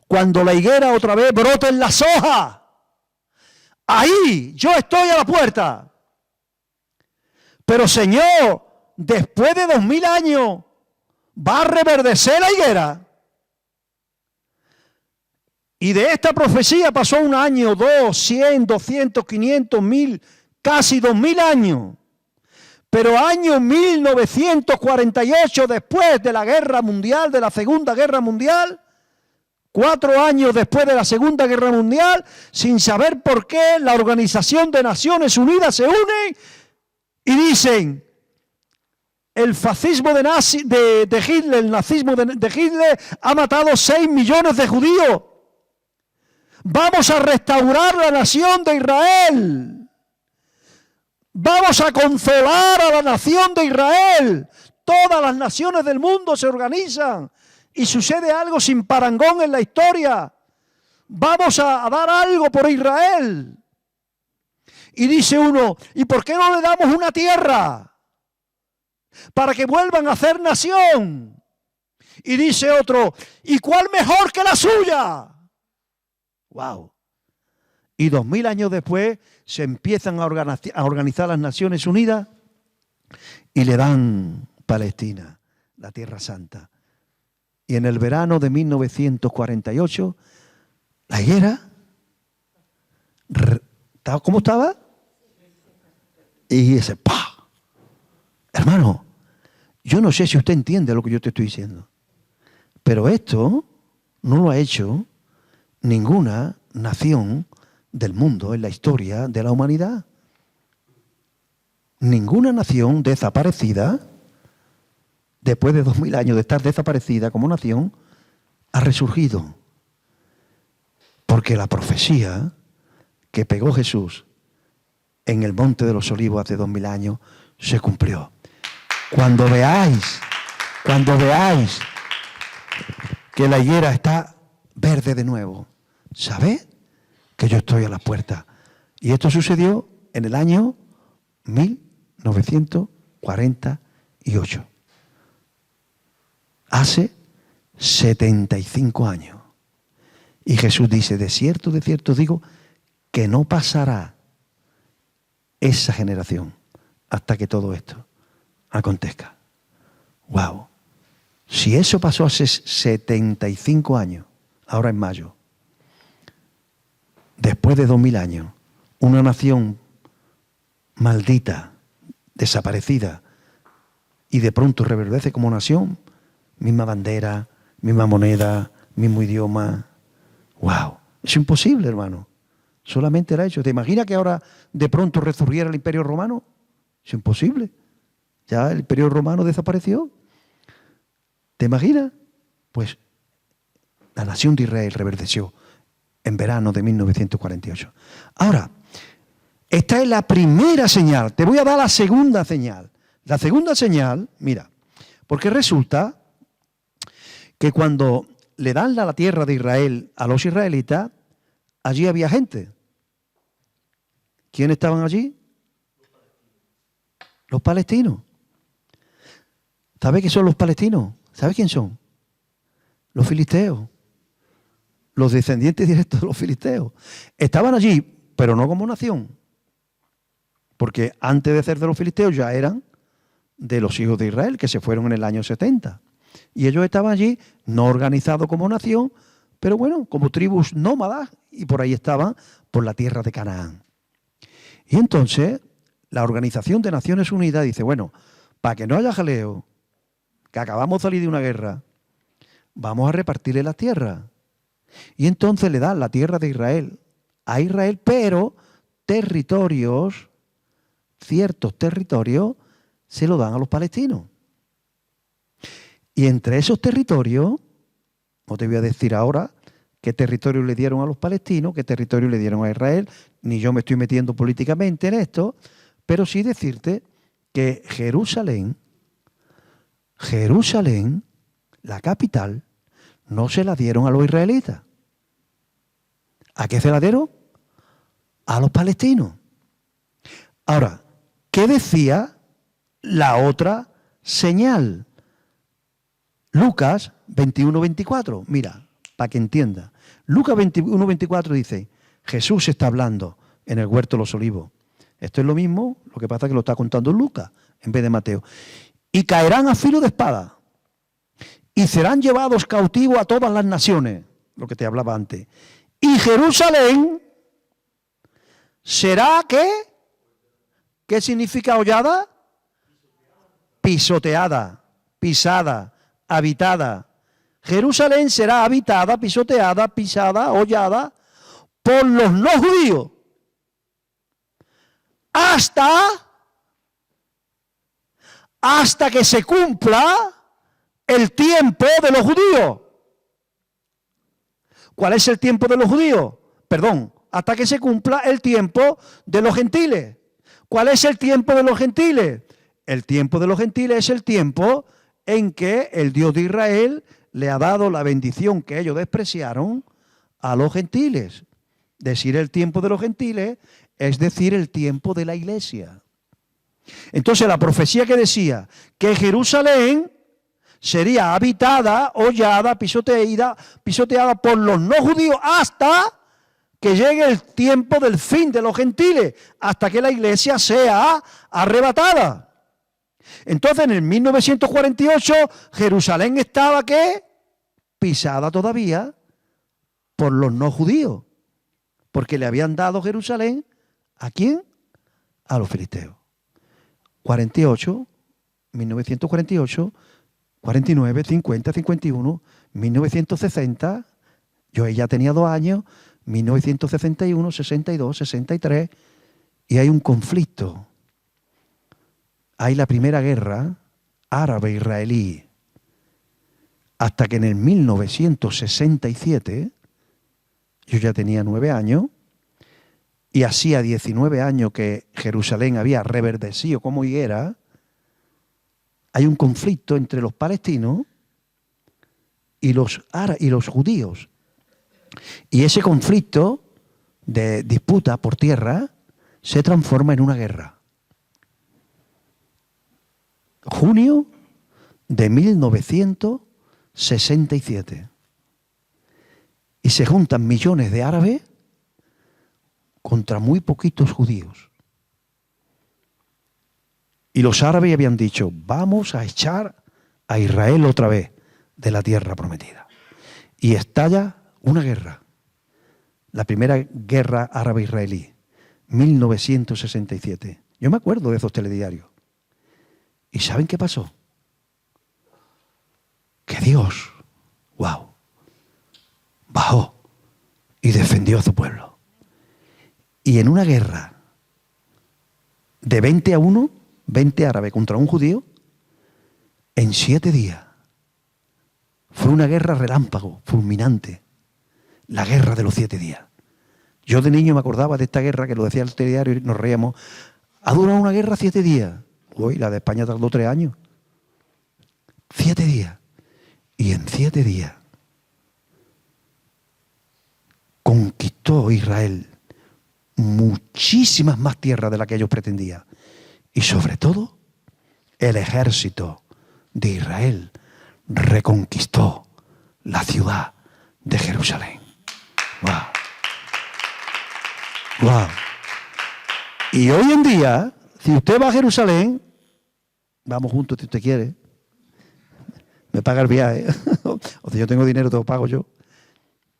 cuando la higuera otra vez brote en las hojas, ahí yo estoy a la puerta. Pero Señor, después de 2000 años, ¿va a reverdecer la higuera? Y de esta profecía pasó 1 año, 2, 100, 200, 500, 1000, casi 2000 años. Pero año 1948, después de la guerra mundial, de la Segunda Guerra Mundial, 4 años después de la Segunda Guerra Mundial, sin saber por qué, la Organización de Naciones Unidas se une y dicen, el fascismo de Hitler, el nazismo de Hitler ha matado 6 millones de judíos. Vamos a restaurar la nación de Israel. Vamos a consolar a la nación de Israel. Todas las naciones del mundo se organizan y sucede algo sin parangón en la historia. Vamos a dar algo por Israel. Y dice uno, ¿y por qué no le damos una tierra? Para que vuelvan a ser nación. Y dice otro, ¿y cuál mejor que la suya? ¡Wow! Y 2000 años después se empiezan a organizar las Naciones Unidas y le dan Palestina, la Tierra Santa. Y en el verano de 1948, la higuera, ¿cómo estaba? Y dice, ¡pah! Hermano, yo no sé si usted entiende lo que yo te estoy diciendo, pero esto no lo ha hecho ninguna nación del mundo en la historia de la humanidad. Ninguna nación desaparecida, después de 2000 años de estar desaparecida como nación, ha resurgido. Porque la profecía que pegó Jesús en el Monte de los Olivos hace 2000 años se cumplió. Cuando veáis que la higuera está verde de nuevo, ¿sabéis? Que yo estoy a la puerta. Y esto sucedió en el año 1948. hace 75 años. Y Jesús dice, de cierto os digo, que no pasará esa generación hasta que todo esto acontezca. ¡Wow! Si eso pasó hace 75 años, ahora en mayo, después de 2000 años, una nación maldita, desaparecida, y de pronto reverdece como nación, misma bandera, misma moneda, mismo idioma. ¡Wow! Es imposible, hermano. Solamente era hecho. ¿Te imaginas que ahora de pronto resurgiera el Imperio Romano? Es imposible. Ya el Imperio Romano desapareció. ¿Te imaginas? Pues la nación de Israel reverdeció en verano de 1948. Ahora, esta es la primera señal. Te voy a dar la segunda señal. La segunda señal, mira, porque resulta que cuando le dan la tierra de Israel a los israelitas, allí había gente. ¿Quiénes estaban allí? Los palestinos. ¿Sabes qué son los palestinos? ¿Sabes quién son? Los filisteos. Los descendientes directos de los filisteos. Estaban allí, pero no como nación. Porque antes de ser de los filisteos ya eran de los hijos de Israel, que se fueron en el año 70. Y ellos estaban allí, no organizados como nación, pero bueno, como tribus nómadas, y por ahí estaban, por la tierra de Canaán. Y entonces, la Organización de Naciones Unidas dice, bueno, para que no haya jaleo, que acabamos de salir de una guerra, vamos a repartirle las tierras. Y entonces le dan la tierra de Israel a Israel, pero territorios, ciertos territorios, se lo dan a los palestinos. Y entre esos territorios, no te voy a decir ahora qué territorio le dieron a los palestinos, qué territorio le dieron a Israel, ni yo me estoy metiendo políticamente en esto, pero sí decirte que Jerusalén, la capital, no se la dieron a los israelitas. ¿A qué se la dieron? A los palestinos. Ahora, ¿qué decía la otra señal? Lucas 21:24, mira, para que entienda. Lucas 21:24 dice, Jesús está hablando en el huerto de los olivos. Esto es lo mismo, lo que pasa es que lo está contando Lucas en vez de Mateo. Y caerán a filo de espada y serán llevados cautivos a todas las naciones, lo que te hablaba antes. Y Jerusalén será, ¿qué? ¿Qué significa hollada? Pisoteada, pisada, habitada. Jerusalén será habitada, pisoteada, pisada, hollada por los no judíos hasta que se cumpla el tiempo de los judíos. ¿Cuál es el tiempo de los judíos? Perdón, hasta que se cumpla el tiempo de los gentiles. ¿Cuál es el tiempo de los gentiles? El tiempo de los gentiles es el tiempo en que el Dios de Israel le ha dado la bendición que ellos despreciaron a los gentiles. Decir el tiempo de los gentiles es decir el tiempo de la iglesia. Entonces la profecía que decía que Jerusalén sería habitada, hollada, pisoteada por los no judíos hasta que llegue el tiempo del fin de los gentiles, hasta que la iglesia sea arrebatada. Entonces en el 1948 Jerusalén estaba ¿qué? Pisada todavía por los no judíos, porque le habían dado Jerusalén ¿a quién? A los filisteos. 48, 1948, 49, 50, 51, 1960, yo ya tenía 2 años, 1961, 62, 63, y hay un conflicto. Hay la primera guerra árabe-israelí, hasta que en el 1967, yo ya tenía 9 años, y hacía 19 años que Jerusalén había reverdecido como higuera, hay un conflicto entre los palestinos y los judíos. Y ese conflicto de disputa por tierra se transforma en una guerra. Junio de 1967. 1967. Y se juntan millones de árabes contra muy poquitos judíos. Y los árabes habían dicho, vamos a echar a Israel otra vez de la tierra prometida. Y estalla una guerra. La primera guerra árabe-israelí, 1967. Yo me acuerdo de esos telediarios. ¿Y saben qué pasó? Que Dios, wow, bajó y defendió a su pueblo. Y en una guerra de 20-1, 20 árabes contra un judío, en 7 días, fue una guerra relámpago, fulminante, la guerra de los 7 días. Yo de niño me acordaba de esta guerra, que lo decía el telediario y nos reíamos. Ha durado una guerra 7 días. Uy, la de España tardó 3 años. 7 días. Y en 7 días conquistó Israel muchísimas más tierras de las que ellos pretendían. Y sobre todo, el ejército de Israel reconquistó la ciudad de Jerusalén. ¡Wow! ¡Wow! Y hoy en día, si usted va a Jerusalén, vamos juntos si usted quiere, me paga el viaje, o si yo tengo dinero, te lo pago yo.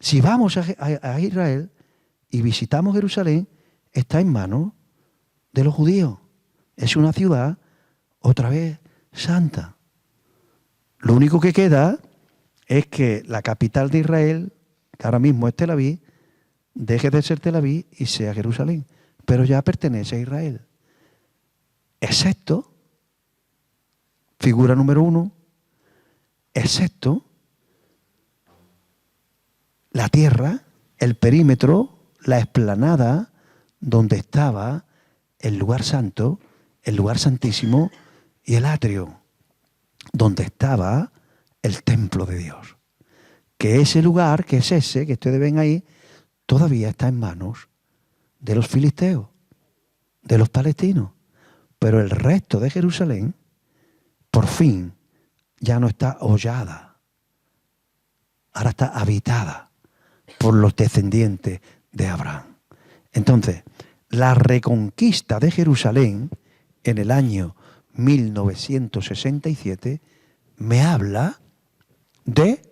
Si vamos a Israel y visitamos Jerusalén, está en manos de los judíos. Es una ciudad, otra vez, santa. Lo único que queda es que la capital de Israel, que ahora mismo es Tel Aviv, deje de ser Tel Aviv y sea Jerusalén. Pero ya pertenece a Israel. Excepto, figura número 1, excepto la tierra, el perímetro, la explanada donde estaba el lugar santo, el lugar santísimo y el atrio, donde estaba el templo de Dios. Que ese lugar, que es ese, que ustedes ven ahí, todavía está en manos de los filisteos, de los palestinos. Pero el resto de Jerusalén, por fin, ya no está hollada. Ahora está habitada por los descendientes de Abraham. Entonces, la reconquista de Jerusalén en el año 1967 me habla de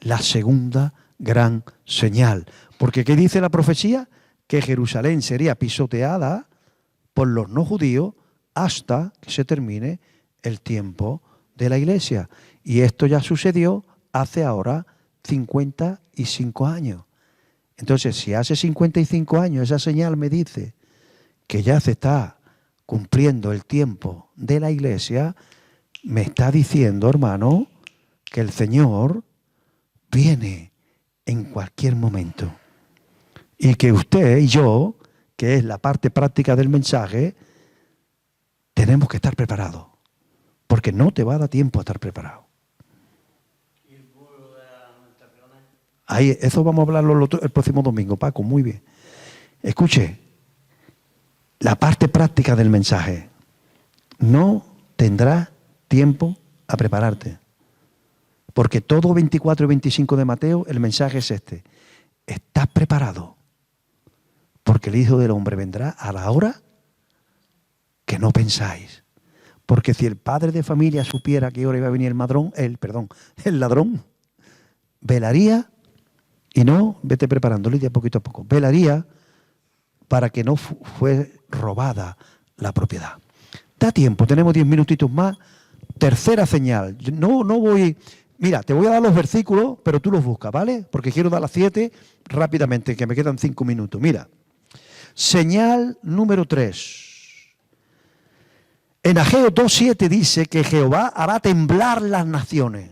la segunda gran señal. Porque ¿qué dice la profecía? Que Jerusalén sería pisoteada por los no judíos hasta que se termine el tiempo de la iglesia. Y esto ya sucedió hace ahora 55 años. Entonces, si hace 55 años esa señal me dice que ya se está cumpliendo el tiempo de la iglesia, me está diciendo, hermano, que el Señor viene en cualquier momento. Y que usted y yo, que es la parte práctica del mensaje, tenemos que estar preparados. Porque no te va a dar tiempo a estar preparado. Ahí, eso vamos a hablarlo el próximo domingo, Paco, muy bien. Escuche, la parte práctica del mensaje. No tendrás tiempo a prepararte. Porque todo 24 y 25 de Mateo, el mensaje es este. ¿Estás preparado? Porque el Hijo del Hombre vendrá a la hora que no pensáis. Porque si el padre de familia supiera que hora iba a venir el ladrón, velaría, y no, vete preparando, Lidia, poquito a poco, velaría para que no fue robada la propiedad. Da tiempo, tenemos 10 minutitos más. Tercera señal. No voy... Mira, te voy a dar los versículos, pero tú los buscas, ¿vale? Porque quiero dar las 7 rápidamente, que me quedan 5 minutos. Mira, señal número 3. En Ageo 2:7 dice que Jehová hará temblar las naciones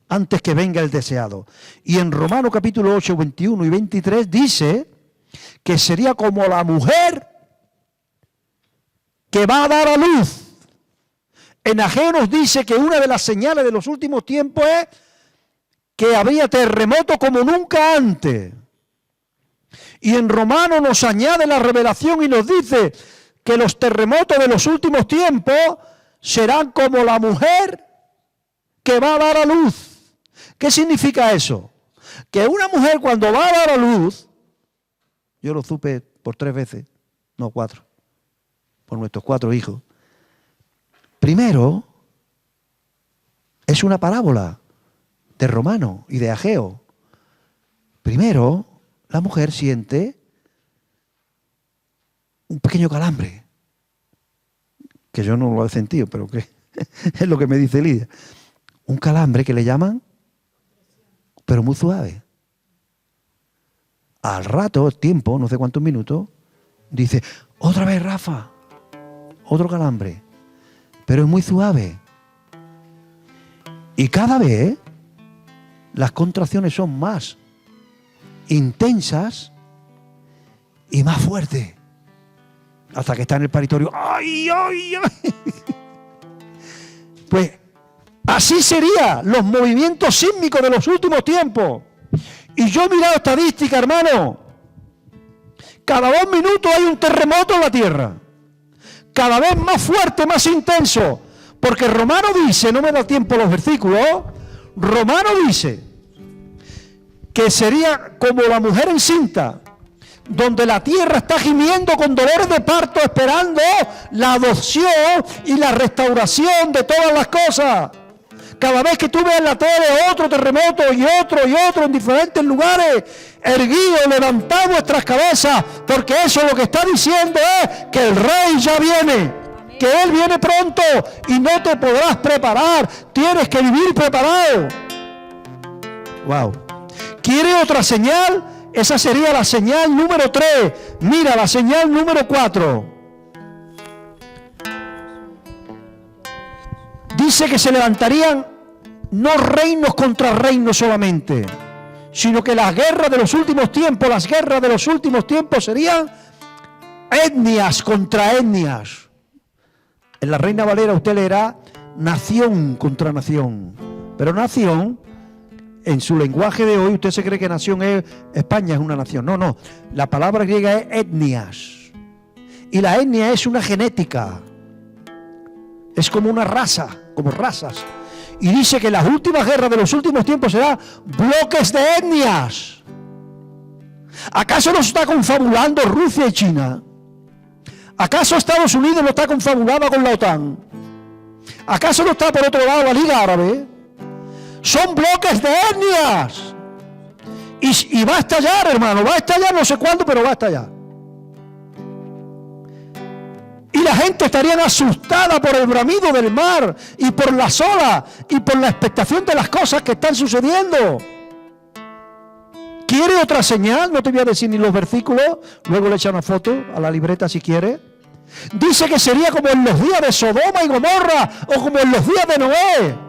antes que venga el deseado. Y en Romanos capítulo 8, 21 y 23 dice que sería como la mujer que va a dar a luz. En Ageo nos dice que una de las señales de los últimos tiempos es que habría terremoto como nunca antes. Y en Romanos nos añade la revelación y nos dice que los terremotos de los últimos tiempos serán como la mujer que va a dar a luz. ¿Qué significa eso? Que una mujer cuando va a dar a luz, yo lo supe por 3 veces, no 4, por nuestros 4 hijos. Primero, es una parábola de Romano y de Ageo. Primero, la mujer siente un pequeño calambre, que yo no lo he sentido, pero que es lo que me dice Lidia. Un calambre que le llaman, pero muy suave. Al rato, tiempo, no sé cuántos minutos, dice, otra vez Rafa, otro calambre, pero es muy suave. Y cada vez las contracciones son más intensas y más fuertes. Hasta que está en el paritorio. ¡Ay, ay, ay! Pues así serían los movimientos sísmicos de los últimos tiempos. Y yo he mirado estadística, hermano. Cada 2 minutos hay un terremoto en la Tierra. Cada vez más fuerte, más intenso. Porque Romano dice, no me da tiempo los versículos, Romano dice que sería como la mujer encinta, donde la tierra está gimiendo con dolores de parto, esperando la adopción y la restauración de todas las cosas. Cada vez que tú ves en la tele otro terremoto y otro en diferentes lugares, erguidos, levantad vuestras cabezas, porque eso lo que está diciendo es que el Rey ya viene, que Él viene pronto y no te podrás preparar, tienes que vivir preparado. Wow. ¿Quiere otra señal? Esa sería la señal número 3. Mira, la señal número 4. Dice que se levantarían no reinos contra reinos solamente, sino que las guerras de los últimos tiempos, serían etnias contra etnias. En la Reina Valera usted leerá nación contra nación, pero nación, en su lenguaje de hoy, usted se cree que nación es España, es una nación. No, no. La palabra griega es etnias. Y la etnia es una genética. Es como una raza, como razas. Y dice que las últimas guerras de los últimos tiempos serán bloques de etnias. ¿Acaso no está confabulando Rusia y China? ¿Acaso Estados Unidos no está confabulado con la OTAN? ¿Acaso no está por otro lado la Liga Árabe? Son bloques de etnias. Y va a estallar, hermano, va a estallar, no sé cuándo, pero va a estallar. Y la gente estaría asustada por el bramido del mar y por las olas y por la expectación de las cosas que están sucediendo. ¿Quiere otra señal? No te voy a decir ni los versículos, luego le echa una foto a la libreta si quiere. Dice que sería como en los días de Sodoma y Gomorra o como en los días de Noé.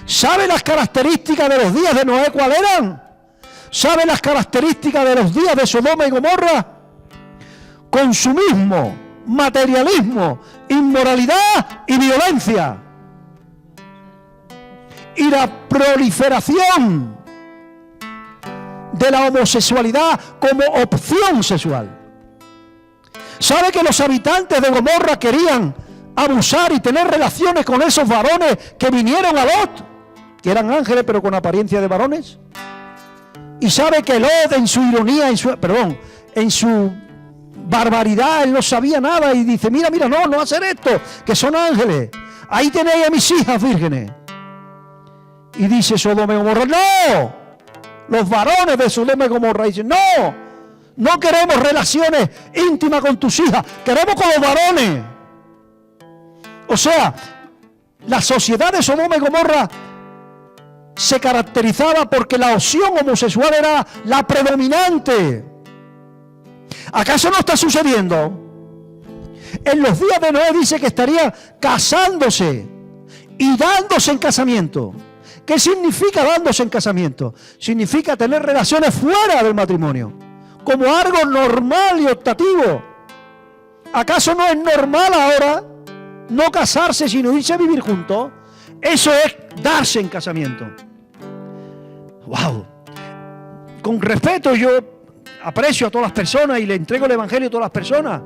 ¿Sabe las características de los días de Noé cuáles eran? ¿Sabe las características de los días de Sodoma y Gomorra? Consumismo, materialismo, inmoralidad y violencia. Y la proliferación de la homosexualidad como opción sexual. ¿Sabe que los habitantes de Gomorra querían abusar y tener relaciones con esos varones que vinieron a Lot, que eran ángeles pero con apariencia de varones? Y sabe que Lot, en su ironía, en su barbaridad, él no sabía nada y dice, mira, no hacer esto, que son ángeles. Ahí tenéis a mis hijas vírgenes. Y dice Sodoma y Gomorra, no, los varones de Sodoma y Gomorra dicen, no queremos relaciones íntimas con tus hijas, queremos con los varones. O sea, la sociedad de Sodoma y Gomorra se caracterizaba porque la opción homosexual era la predominante. ¿Acaso no está sucediendo? En los días de Noé dice que estaría casándose y dándose en casamiento. ¿Qué significa dándose en casamiento? Significa tener relaciones fuera del matrimonio, como algo normal y optativo. ¿Acaso no es normal ahora no casarse sino irse a vivir juntos? Eso es darse en casamiento. ¡Wow! Con respeto, yo aprecio a todas las personas y le entrego el evangelio a todas las personas,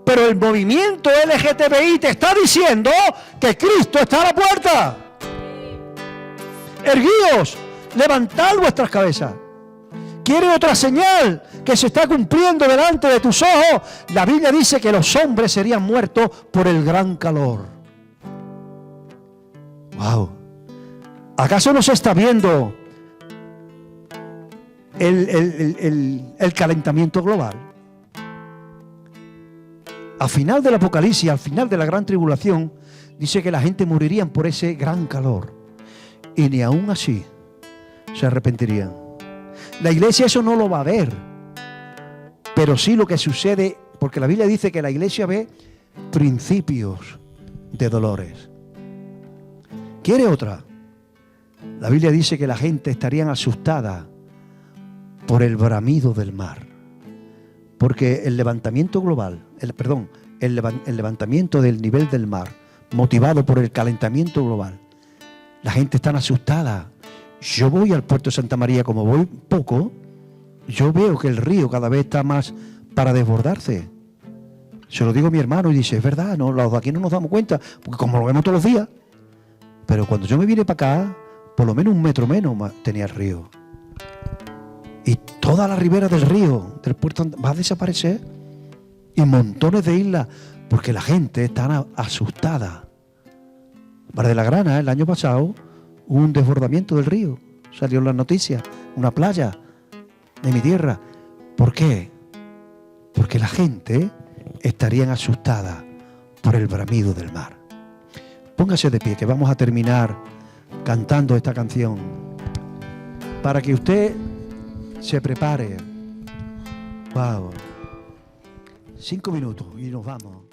pero el movimiento LGTBI te está diciendo que Cristo está a la puerta. Erguíos, levantad vuestras cabezas. ¿Quiere otra señal que se está cumpliendo delante de tus ojos? La Biblia dice que los hombres serían muertos por el gran calor. ¡Wow! ¿Acaso no se está viendo el calentamiento global? Al final del Apocalipsis, al final de la gran tribulación, dice que la gente moriría por ese gran calor. Y ni aún así se arrepentirían. La iglesia eso no lo va a ver. Pero sí lo que sucede, porque la Biblia dice que la iglesia ve principios de dolores. ¿Quiere otra? La Biblia dice que la gente estaría asustada por el bramido del mar. Porque el levantamiento global, el levantamiento del nivel del mar, motivado por el calentamiento global, la gente está asustada. Yo voy al puerto de Santa María, como voy poco, yo veo que el río cada vez está más para desbordarse. Se lo digo a mi hermano y dice, es verdad, no, los de aquí no nos damos cuenta, porque como lo vemos todos los días. Pero cuando yo me vine para acá, por lo menos 1 metro menos tenía el río. Y toda la ribera del río, del puerto, va a desaparecer. Y montones de islas, porque la gente está asustada. Mar de la Grana, el año pasado, hubo un desbordamiento del río. Salió en las noticias, una playa de mi tierra. ¿Por qué? Porque la gente estaría asustada por el bramido del mar. Póngase de pie, que vamos a terminar cantando esta canción. Para que usted se prepare. Wow. 5 minutos y nos vamos.